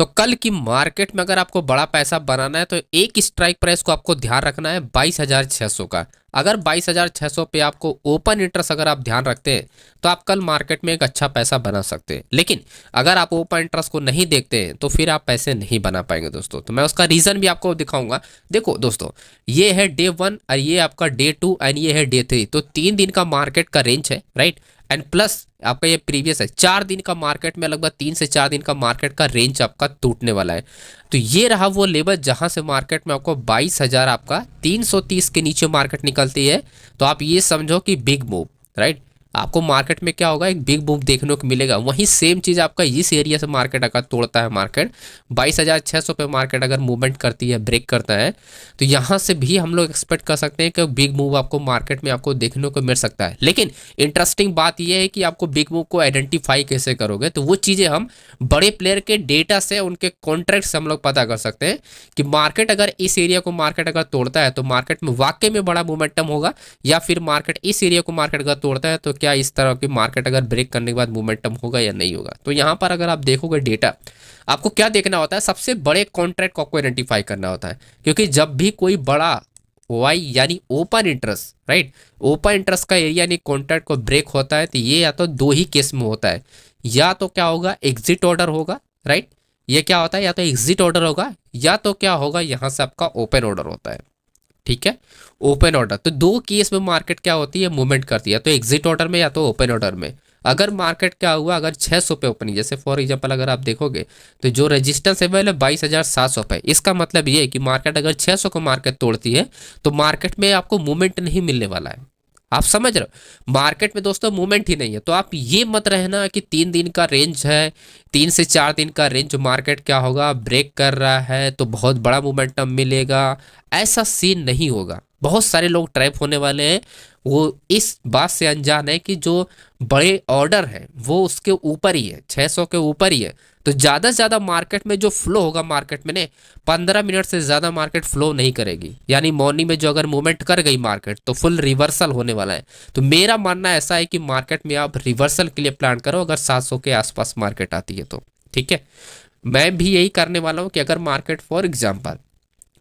तो कल की मार्केट में अगर आपको बड़ा पैसा बनाना है तो एक स्ट्राइक प्राइस को आपको ध्यान रखना है 22,600 का। अगर 22,600 पे आपको ओपन इंटरेस्ट अगर आप ध्यान रखते हैं तो आप कल मार्केट में एक अच्छा पैसा बना सकते हैं। लेकिन अगर आप ओपन इंटरेस्ट को नहीं देखते हैं तो फिर आप पैसे नहीं बना पाएंगे दोस्तों। तो मैं उसका रीज़न भी आपको दिखाऊंगा। देखो दोस्तों, ये है डे 1 और ये आपका डे 2 एंड ये है डे 3। तो 3 दिन का मार्केट का रेंज है, राइट। एंड प्लस आपका ये प्रीवियस है 4 दिन का मार्केट में, लगभग 3 से 4 दिन का मार्केट का रेंज आपका टूटने वाला है। तो ये रहा वो लेवल जहां से मार्केट में आपको 22,000 आपका 330 के नीचे मार्केट निकलती है। तो आप ये समझो कि बिग मूव, राइट। आपको मार्केट में क्या होगा, एक बिग मूव देखने को मिलेगा। वहीं सेम चीज़ आपका इस एरिया से मार्केट अगर तोड़ता है, मार्केट 22,600 पे मार्केट अगर मूवमेंट करती है, ब्रेक करता है, तो यहाँ से भी हम लोग एक्सपेक्ट कर सकते हैं कि बिग मूव आपको मार्केट में आपको देखने को मिल सकता है। लेकिन इंटरेस्टिंग बात यह है कि आपको बिग मूव को आइडेंटिफाई कैसे करोगे, तो वो चीज़ें हम बड़े प्लेयर के डेटा से, उनके कॉन्ट्रैक्ट से हम लोग पता कर सकते हैं कि मार्केट अगर इस एरिया को मार्केट अगर तोड़ता है तो मार्केट में वाकई में बड़ा मोमेंटम होगा, या फिर मार्केट इस एरिया को मार्केट अगर तोड़ता है तो क्या इस तरह की मार्केट अगर ब्रेक करने के बाद मोमेंटम होगा या नहीं होगा। तो यहाँ पर अगर आप देखोगे डेटा, आपको क्या देखना होता है, सबसे बड़े कॉन्ट्रैक्ट को आपको आइडेंटिफाई करना होता है। क्योंकि जब भी कोई बड़ा वाई यानी open interest, right, open interest का एरिया यानी कॉन्ट्रैक्ट को ब्रेक होता है तो ये या तो दो ही केस में होता है। या तो क्या होगा, एग्जिट ऑर्डर होगा, राइट। ये क्या होता है, या तो एग्जिट ऑर्डर होगा, या तो क्या होगा, यहाँ से आपका ओपन ऑर्डर होता है। ठीक है, ओपन ऑर्डर। तो दो केस में मार्केट क्या होती है, मूवमेंट करती है, तो एग्जिट ऑर्डर में या तो ओपन ऑर्डर में। अगर मार्केट क्या हुआ, अगर 600 पे ओपनिंग, जैसे फॉर एग्जांपल अगर आप देखोगे तो जो रेजिस्टेंस लेवल है 22,700 पे, इसका मतलब ये है कि मार्केट अगर 600 को मार्केट तोड़ती है तो मार्केट में आपको मूवमेंट नहीं मिलने वाला है। आप समझ रहे हो, मार्केट में दोस्तों मूवमेंट ही नहीं है। तो आप ये मत रहना कि 3 दिन का रेंज है, 3 से 4 दिन का रेंज, मार्केट क्या होगा, ब्रेक कर रहा है तो बहुत बड़ा मोमेंटम मिलेगा। ऐसा सीन नहीं होगा। बहुत सारे लोग ट्रैप होने वाले हैं, वो इस बात से अनजान है कि जो बड़े ऑर्डर है वो उसके ऊपर ही है, 600 के ऊपर ही है। तो ज़्यादा से ज़्यादा मार्केट में जो फ्लो होगा, मार्केट में ने 15 मिनट से ज़्यादा मार्केट फ्लो नहीं करेगी। यानी मॉर्निंग में जो अगर मूवमेंट कर गई मार्केट तो फुल रिवर्सल होने वाला है। तो मेरा मानना ऐसा है कि मार्केट में आप रिवर्सल के लिए प्लान करो अगर 700 के आसपास मार्केट आती है तो। ठीक है, मैं भी यही करने वाला हूँ कि अगर मार्केट फॉर एग्जाम्पल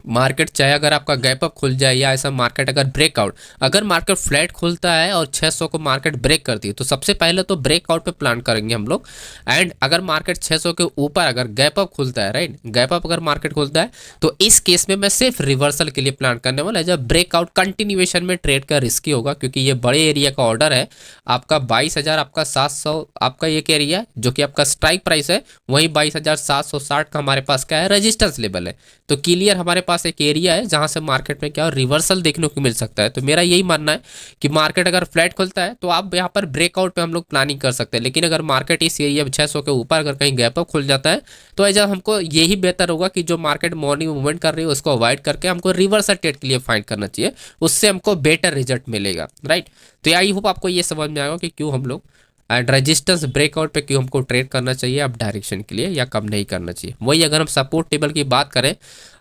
मार्केट चाहे अगर आपका गैप अप खुल जाए या ऐसा मार्केट अगर ब्रेकआउट, अगर मार्केट फ्लैट खुलता है और 600 को मार्केट ब्रेक करती है तो सबसे पहले तो ब्रेकआउट पे प्लान करेंगे हम लोग। एंड अगर मार्केट 600 के ऊपर अगर गैप अप खुलता है, राइट, गैप अप अगर मार्केट खुलता है तो इस केस में मैं सिर्फ रिवर्सल के लिए प्लान करने वाला है। जब ब्रेकआउट कंटिन्यूएशन में ट्रेड का रिस्की होगा, क्योंकि ये बड़े एरिया का ऑर्डर है। आपका 22,000 आपका 700 आपका एक एरिया जो कि आपका स्ट्राइक प्राइस है, वहीं 22,760 का हमारे पास क्या है, रजिस्टेंस लेवल है। तो क्लियर हमारे पास एक एरिया है जहां से मार्केट में क्या रिवर्सल देखने को मिल सकता है। तो मेरा यही मानना है कि मार्केट अगर फ्लैट खुलता है तो आप यहाँ पर ब्रेकआउट पे हम लोग प्लानिंग कर सकते हैं। लेकिन अगर मार्केट इस एरिया 600 के ऊपर अगर कहीं गैप अप खुल जाता है तो ऐसा हमको यही बेहतर होगा कि जो मार्केट मॉर्निंग मूवमेंट कर रही है उसको अवॉइड करके हमको रिवर्सल ट्रेड के लिए फाइंड करना चाहिए। उससे हमको बेटर रिजल्ट मिलेगा, राइट। तो आई होप आपको ये समझ में आएगा कि क्यों हम लोग एंड रेजिस्टेंस ब्रेकआउट पे क्यों हमको ट्रेड करना चाहिए अब डायरेक्शन के लिए, या कम नहीं करना चाहिए। वही अगर हम सपोर्ट टेबल की बात करें,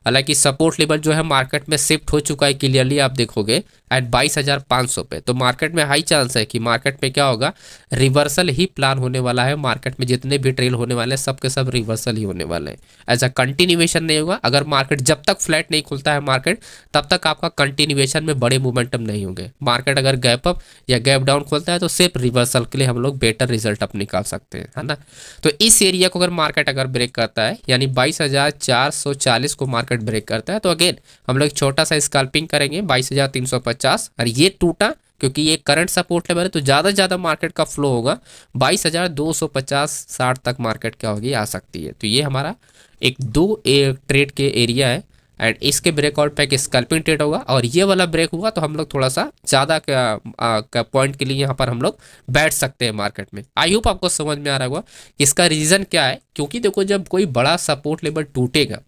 हालांकि सपोर्ट लेवल जो है मार्केट में शिफ्ट हो चुका है, क्लियरली आप देखोगे एट 22,500 पे। तो मार्केट में हाई चांस है कि मार्केट में क्या होगा, रिवर्सल ही प्लान होने वाला है। मार्केट में जितने भी ट्रेल होने वाले हैं सबके सब रिवर्सल ही होने वाले हैं, ऐसा कंटिन्यूएशन नहीं होगा। अगर मार्केट जब तक फ्लैट नहीं खुलता है मार्केट, तब तक आपका कंटिन्यूएशन में बड़े मोमेंटम नहीं होंगे। मार्केट अगर गैप अप या गैप डाउन खुलता है तो सिर्फ रिवर्सल के लिए हम लोग बेटर रिजल्ट अब निकाल सकते हैं, है ना। तो इस एरिया को अगर मार्केट अगर ब्रेक करता है, यानी 22,440 को मार्केट ब्रेक करता है, तो अगेन हम लोग छोटा सा स्कैल्पिंग करेंगे 22,350। और ये टूटा क्योंकि ये करंट सपोर्ट लेवल है, तो ज़्यादा से ज़्यादा मार्केट का फ्लो होगा 22,250-60 तक मार्केट क्या होगी, आ सकती है। तो ये हमारा एक दो ट्रेड के एरिया है। एंड इसके ब्रेकआउट पे एक स्कैल्पिंग ट्रेड होगा, और ये वाला ब्रेक हुआ तो हम लोग थोड़ा सा ज़्यादा का पॉइंट के लिए यहाँ पर हम लोग बैठ सकते हैं मार्केट में। आई होप आपको समझ में आ रहा होगा इसका रीज़न क्या है। क्योंकि देखो, जब कोई बड़ा सपोर्ट लेवल टूटेगा,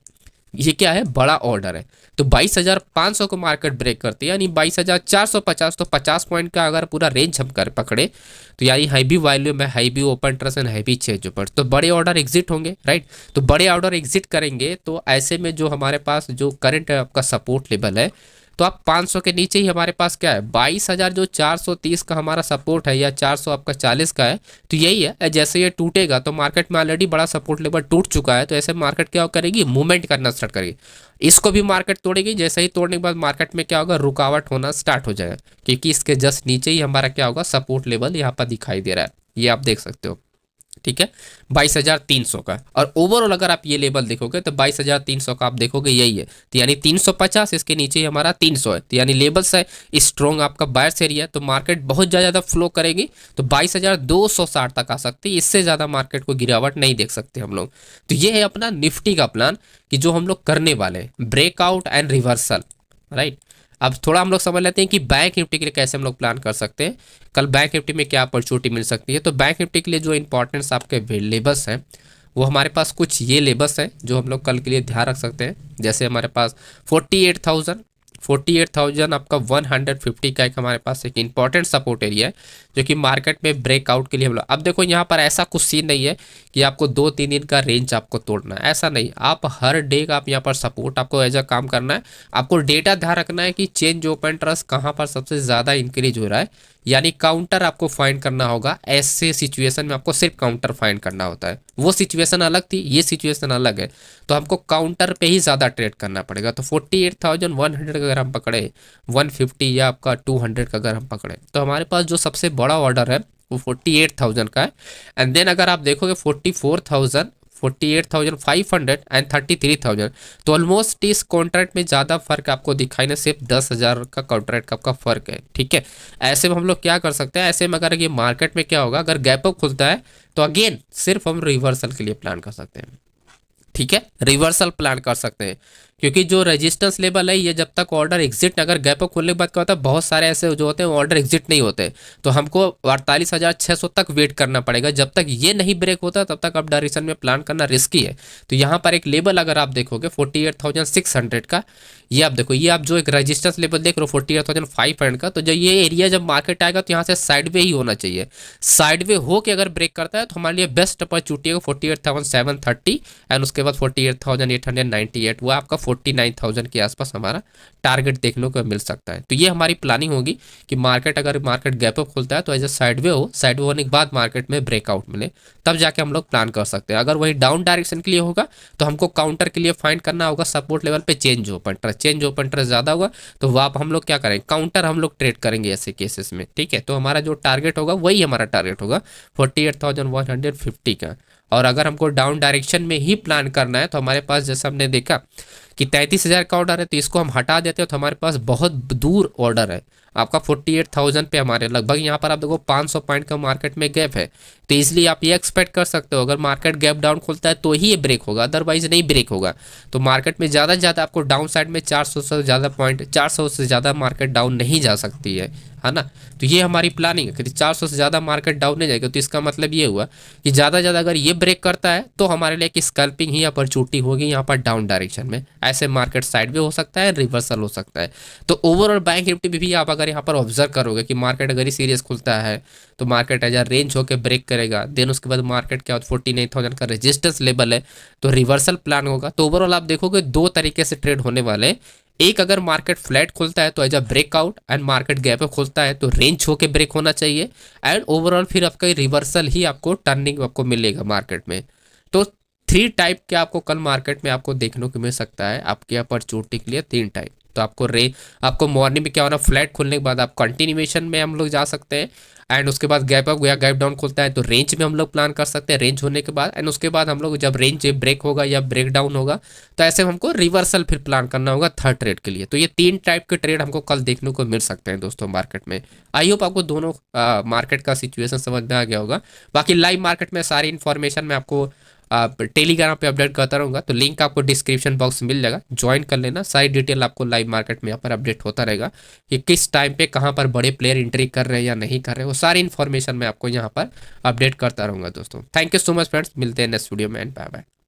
ये क्या है, बड़ा ऑर्डर है, तो 22,500 को मार्केट ब्रेक करती है, यानी 22,450। तो 50 पॉइंट का अगर पूरा रेंज हम कर पकड़े तो यानी हैवी वॉल्यूम है, heavy open trust and heavy change ऊपर, तो बड़े ऑर्डर एग्जिट होंगे, राइट। तो बड़े ऑर्डर एग्जिट करेंगे तो ऐसे में जो हमारे पास जो करंट आपका सपोर्ट लेवल है, तो आप 500 के नीचे ही हमारे पास क्या है 22,000 जो 430 का हमारा सपोर्ट है या 400 आपका 40 का है, तो यही है। जैसे ये टूटेगा तो मार्केट में ऑलरेडी बड़ा सपोर्ट लेवल टूट चुका है, तो ऐसे मार्केट क्या करेगी, मूवमेंट करना स्टार्ट करेगी। इसको भी मार्केट तोड़ेगी, जैसे ही तोड़ने के बाद मार्केट में क्या होगा, रुकावट होना स्टार्ट हो जाएगा, क्योंकि इसके जस्ट नीचे ही हमारा क्या होगा, सपोर्ट लेवल यहाँ पर दिखाई दे रहा है, ये आप देख सकते हो। ठीक है, 22,300 का। और ओवरऑल अगर आप ये लेवल देखोगे तो 22,300 का आप देखोगे यही है, तो यानी 350, इसके नीचे ही हमारा 300 है, तो यानी लेवल्स है स्ट्रॉन्ग आपका बायर्स एरिया, तो मार्केट बहुत ज़्यादा फ्लो करेगी, तो 22,260 तक आ सकती है। इससे ज़्यादा मार्केट को गिरावट नहीं देख सकते हम लोग। तो ये है अपना निफ्टी का प्लान कि जो हम लोग करने वाले हैं, ब्रेकआउट एंड रिवर्सल, राइट। अब थोड़ा हम लोग समझ लेते हैं कि बैंक निफ्टी के लिए कैसे हम लोग प्लान कर सकते हैं, कल बैंक निफ्टी में क्या अपॉर्चुनिटी मिल सकती है। तो बैंक निफ्टी के लिए जो इंपॉर्टेंट्स आपके लेबल्स हैं वो हमारे पास कुछ ये लेबल्स हैं जो हम लोग कल के लिए ध्यान रख सकते हैं। जैसे हमारे पास 48,000 आपका 150 का एक हमारे पास एक इंपॉर्टेंट सपोर्ट एरिया है, जो कि मार्केट में ब्रेकआउट के लिए हम लोग, अब देखो यहाँ पर ऐसा कुछ सीन नहीं है कि आपको 2-3 दिन का रेंज आपको तोड़ना है, ऐसा नहीं। आप हर डे का आप यहाँ पर सपोर्ट आपको एज अ काम करना है। आपको डेटा ध्यान रखना है कि चेंज ओपन ट्रस्ट कहाँ पर सबसे ज़्यादा इंक्रीज हो रहा है, यानी काउंटर आपको फाइंड करना होगा। ऐसे सिचुएशन में आपको सिर्फ काउंटर फाइंड करना होता है। वो सिचुएशन अलग थी, ये सिचुएशन अलग है, तो हमको काउंटर पे ही ज़्यादा ट्रेड करना पड़ेगा। तो 48,100 अगर हम पकड़े, 150 या आपका 200 का अगर हम पकड़े, तो हमारे पास जो सबसे बड़ा ऑर्डर है वो 48,000 का है। एंड देन अगर आप देखोगे 44,000, 48,500 एंड 33,000, तो ऑलमोस्ट इस कॉन्ट्रैक्ट में ज़्यादा फर्क आपको दिखाई ना, सिर्फ 10,000 का कॉन्ट्रैक्ट का आपका फर्क है। ठीक है, ऐसे में हम लोग क्या कर सकते हैं, ऐसे में अगर ये मार्केट में क्या होगा, अगर गैप अप खुलता है तो अगेन सिर्फ हम रिवर्सल के लिए प्लान कर सकते हैं। ठीक है, रिवर्सल प्लान कर सकते हैं, क्योंकि जो रेजिस्टेंस लेवल है ये जब तक ऑर्डर एग्जिट, अगर गैप अप खोलने के बाद क्या होता है, बहुत सारे ऐसे जो होते हैं ऑर्डर एग्जिट नहीं होते, तो हमको 48,600 तक वेट करना पड़ेगा। जब तक ये नहीं ब्रेक होता तब तक अप डायरेक्शन में प्लान करना रिस्की है। तो यहाँ पर एक लेवल अगर आप देखोगे 48,600 का, ये आप देखो, ये आप जो एक रेजिस्टेंस लेवल देख रहे हो 48,500 का, तो जो ये एरिया जब मार्केट आएगा तो यहाँ से साइडवे ही होना चाहिए। साइडवे हो के अगर ब्रेक करता है तो हमारे लिए बेस्ट अपॉर्चुनिटी है 48,730 एंड उसके बाद 48,898, वो आपका 49,000 के आसपास हमारा टारगेट देखने को मिल सकता है। तो ये हमारी प्लानिंग होगी कि मार्केट अगर मार्केट गैप अप खुलता है तो एज ए साइडवे हो, साइडवे होने के बाद मार्केट में ब्रेकआउट मिले, तब जाके हम लोग प्लान कर सकते हैं। अगर वही डाउन डायरेक्शन के लिए होगा तो हमको काउंटर के लिए फाइंड करना होगा सपोर्ट लेवल पे चेंज ओपन ट्रस्ट ज़्यादा होगा, तो वहाँ हम लोग क्या करेंगे, काउंटर हम लोग ट्रेड करेंगे ऐसे केसेस में। ठीक है, तो हमारा जो टारगेट होगा वही हमारा टारगेट होगा 48,150 का। और अगर हमको डाउन डायरेक्शन में ही प्लान करना है तो हमारे पास जैसा हमने देखा कि 33,000 का ऑर्डर है, तो इसको हम हटा देते हो तो हमारे पास बहुत दूर ऑर्डर है आपका 48,000 पे, हमारे लगभग यहाँ पर आप देखो 500 पॉइंट का मार्केट में गैप है। तो इसलिए आप ये एक्सपेक्ट कर सकते हो अगर मार्केट गैप डाउन खुलता है तो ही ये ब्रेक होगा, अदरवाइज नहीं ब्रेक होगा। तो मार्केट में ज़्यादा से ज़्यादा आपको डाउन साइड में 400 से ज़्यादा पॉइंट, 400 से ज़्यादा मार्केट डाउन नहीं जा सकती है ना। तो ये हमारी प्लानिंग है कि 400 से ज़्यादा मार्केट डाउन नहीं जाएगा। तो इसका मतलब ये हुआ कि ज़्यादा से ज़्यादा अगर ये ब्रेक करता है तो हमारे लिए एक स्कैल्पिंग ही अपॉर्चुनिटी होगी यहाँ पर डाउन डायरेक्शन में। ऐसे मार्केट साइड में हो सकता है, रिवर्सल हो सकता है। तो ओवरऑल बैंक निफ्टी भी आप अगर यहाँ पर ऑब्जर्व करोगे कि मार्केट अगर ही सीरियस खुलता है तो मार्केट एज रेंज होकर ब्रेक करेगा, देन उसके बाद मार्केट क्या होता है 49,000 का रेजिस्टेंस लेवल है तो रिवर्सल प्लान होगा। तो ओवरऑल आप देखोगे दो तरीके से ट्रेड होने वाले हैं। एक, अगर मार्केट फ्लैट खुलता है तो as a breakout, and market gap खुलता है तो रेंज होके ब्रेक होना चाहिए, एंड ओवरऑल फिर आपका रिवर्सल ही आपको टर्निंग आपको मिलेगा मार्केट में। तो 3 टाइप के आपको कल मार्केट में आपको देखने को मिल सकता है आपके अपॉर्चुनिटी के लिए 3 टाइप। तो आपको मॉर्निंग में क्या होना, फ्लैट खुलने के बाद आप कंटिन्यूएशन में हम लोग जा सकते हैं, एंड उसके बाद गैप अप या गैप डाउन खुलता है तो रेंज में हम लोग प्लान कर सकते हैं रेंज होने के बाद, एंड उसके बाद हम लोग जब रेंज ब्रेक होगा या ब्रेक डाउन होगा तो ऐसे हमको रिवर्सल फिर प्लान करना होगा थर्ड ट्रेड के लिए। तो ये 3 टाइप के ट्रेड हमको कल देखने को मिल सकते हैं दोस्तों मार्केट में। आई होप आपको दोनों मार्केट का सिचुएशन समझ में आ गया होगा। बाकी लाइव मार्केट में सारी इन्फॉर्मेशन मैं आपको टेलीग्राम पे अपडेट करता रहूँगा, तो लिंक आपको डिस्क्रिप्शन बॉक्स में मिल जाएगा, ज्वाइन कर लेना। सारी डिटेल आपको लाइव मार्केट में यहाँ पर अपडेट होता रहेगा कि किस टाइम पे कहाँ पर बड़े प्लेयर एंट्री कर रहे हैं या नहीं कर रहे हैं, वो सारी इन्फॉर्मेशन मैं आपको यहाँ पर अपडेट करता रहूँगा दोस्तों। Thank you so much friends, मिलते हैं नेक्स्ट वीडियो में एंड बाय बाय।